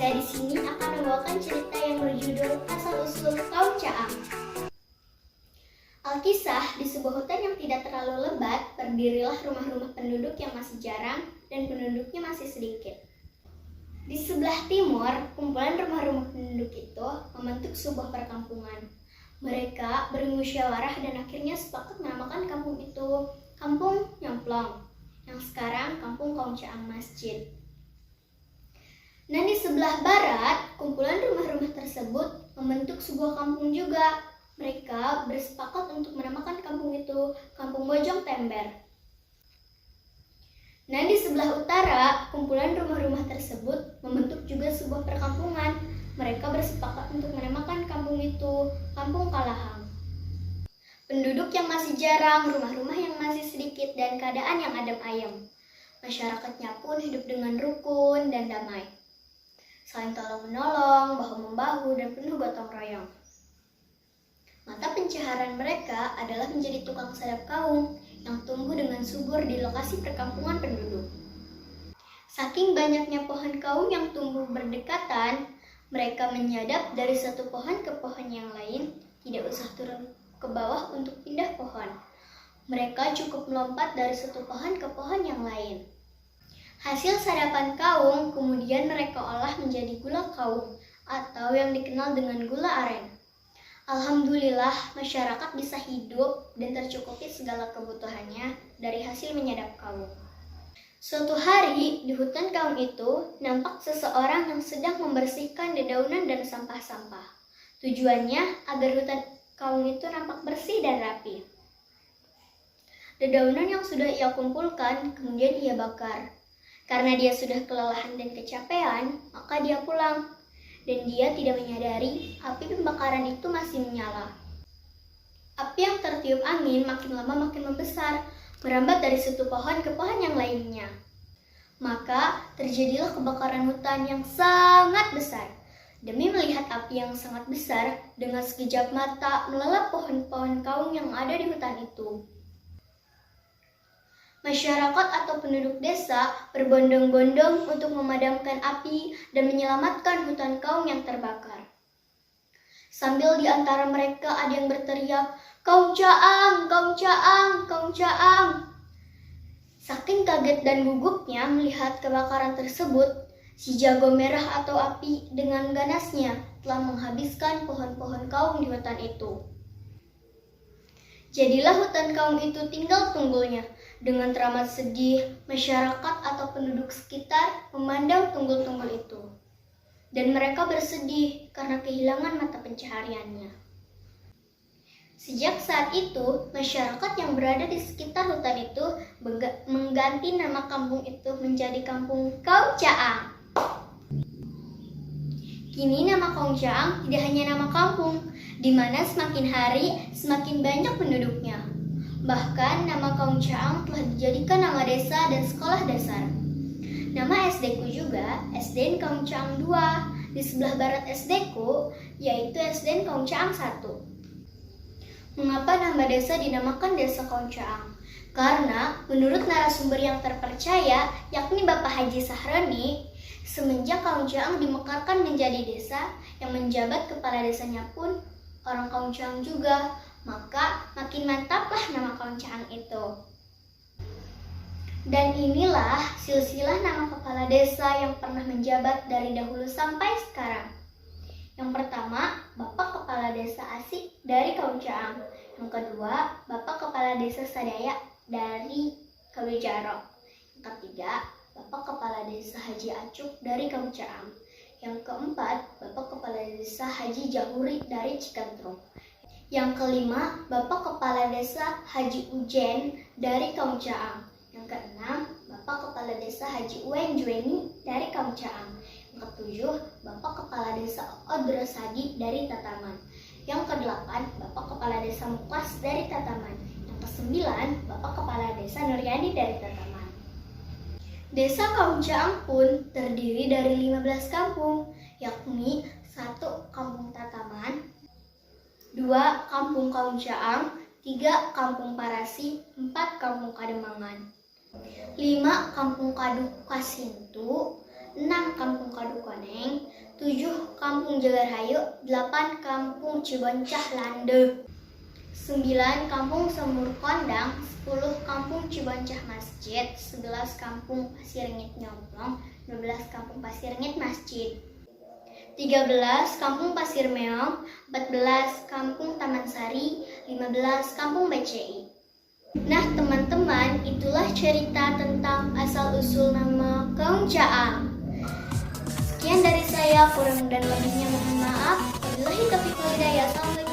Saya di sini akan membawakan cerita yang berjudul Asal-usul Kaum Caang. Alkisah, di sebuah hutan yang tidak terlalu lebat, berdirilah rumah-rumah penduduk yang masih jarang dan penduduknya masih sedikit. Di sebelah timur, kumpulan rumah-rumah penduduk itu membentuk sebuah perkampungan. Mereka bermusyawarah dan akhirnya sepakat menamakan kampung itu Kampung Nyamplong, yang sekarang Kampung Kaum Caang Masjid. Nah, di sebelah barat, kumpulan rumah-rumah tersebut membentuk sebuah kampung juga. Mereka bersepakat untuk menamakan kampung itu Kampung Bojong Tember. Nah, di sebelah utara, kumpulan rumah-rumah tersebut membentuk juga sebuah perkampungan. Mereka bersepakat untuk menamakan kampung itu Kampung Kalahang. Penduduk yang masih jarang, rumah-rumah yang masih sedikit, dan keadaan yang adem ayem. Masyarakatnya pun hidup dengan rukun dan damai, saling tolong-menolong, bahu-membahu, dan penuh gotong royong. Mata pencaharian mereka adalah menjadi tukang sadap kaung yang tumbuh dengan subur di lokasi perkampungan penduduk. Saking banyaknya pohon kaung yang tumbuh berdekatan, mereka menyadap dari satu pohon ke pohon yang lain, tidak usah turun ke bawah untuk pindah pohon. Mereka cukup melompat dari satu pohon ke pohon yang lain. Hasil sadapan kaung kemudian mereka olah menjadi gula kaung atau yang dikenal dengan gula aren. Alhamdulillah, masyarakat bisa hidup dan tercukupi segala kebutuhannya dari hasil menyadap kaung. Suatu hari, di hutan kaung itu nampak seseorang yang sedang membersihkan dedaunan dan sampah-sampah. Tujuannya agar hutan kaung itu nampak bersih dan rapi. Dedaunan yang sudah ia kumpulkan kemudian ia bakar. Karena dia sudah kelelahan dan kecapean, maka dia pulang. Dan dia tidak menyadari api pembakaran itu masih menyala. Api yang tertiup angin makin lama makin membesar, merambat dari satu pohon ke pohon yang lainnya. Maka terjadilah kebakaran hutan yang sangat besar. Demi melihat api yang sangat besar, dengan sekejap mata melalap pohon-pohon kaung yang ada di hutan itu. Masyarakat atau penduduk desa berbondong-bondong untuk memadamkan api dan menyelamatkan hutan kaung yang terbakar. Sambil di antara mereka ada yang berteriak, "Kaum Caang, Kaum Caang, Kaum Caang!" Saking kaget dan gugupnya melihat kebakaran tersebut, si jago merah atau api dengan ganasnya telah menghabiskan pohon-pohon kaung di hutan itu. Jadilah hutan kaung itu tinggal tunggulnya. Dengan teramat sedih, masyarakat atau penduduk sekitar memandang tunggul-tunggul itu. Dan mereka bersedih karena kehilangan mata pencahariannya. Sejak saat itu, masyarakat yang berada di sekitar hutan itu mengganti nama kampung itu menjadi Kampung Kaum Caang. Kini nama Kaum Caang tidak hanya nama kampung, di mana semakin hari semakin banyak penduduknya. Bahkan nama Kaum Caang telah dijadikan nama desa dan sekolah dasar. Nama SD ku juga SDN Kaum Caang 2, di sebelah barat SD ku yaitu SDN Kaum Caang 1. Mengapa nama desa dinamakan Desa Kaum Caang? Karena menurut narasumber yang terpercaya, yakni Bapak Haji Sahroni, semenjak Kaum Caang dimekarkan menjadi desa, yang menjabat kepala desanya pun orang Kaum Caang juga. Maka makin mantaplah nama Kaum Caang itu. Dan inilah silsilah nama kepala desa yang pernah menjabat dari dahulu sampai sekarang. Yang pertama, Bapak Kepala Desa Asik dari Kaum Caang. Yang kedua, Bapak Kepala Desa Sadaya dari Kalijarok. Yang ketiga, Bapak Kepala Desa Haji Acuk dari Kaum Caang. Yang keempat, Bapak Kepala Desa Haji Jahuri dari Cikantrung. Yang kelima, Bapak Kepala Desa Haji Ujen dari Kaum Caang. Yang keenam, Bapak Kepala Desa Haji Uwen Juweni dari Kaum Caang. Yang ketujuh, Bapak Kepala Desa Odrosadi dari Tataman. Yang kedelapan, Bapak Kepala Desa Muklas dari Tataman. Yang kesembilan, Bapak Kepala Desa Nuryadi dari Tataman. Desa Kaum Caang pun terdiri dari 15 kampung, yakni 1 Kampung Tataman, 2 Kampung Kaum Caang, 3 Kampung Parasi, 4 Kampung Kademangan, 5 Kampung Kaduk Kasintu, 6. Kampung Kadukoneng, 7. Kampung Jagarhayu, 8. Kampung Ciboncah Lande, 9. Kampung Semur Kondang, 10. Kampung Ciboncah Masjid, 11. Kampung Pasirngit Nyomplong, 12. Kampung Pasirngit Masjid, 13. Kampung Pasir Meong, 14. Kampung Taman Sari, 15. Kampung BCI. Nah teman-teman, itulah cerita tentang asal-usul nama Kaum Caam. Sekian dari saya, kurang dan lebihnya mohon maaf. Wabillahi taufiq wal hidayah. Assalamualaikum.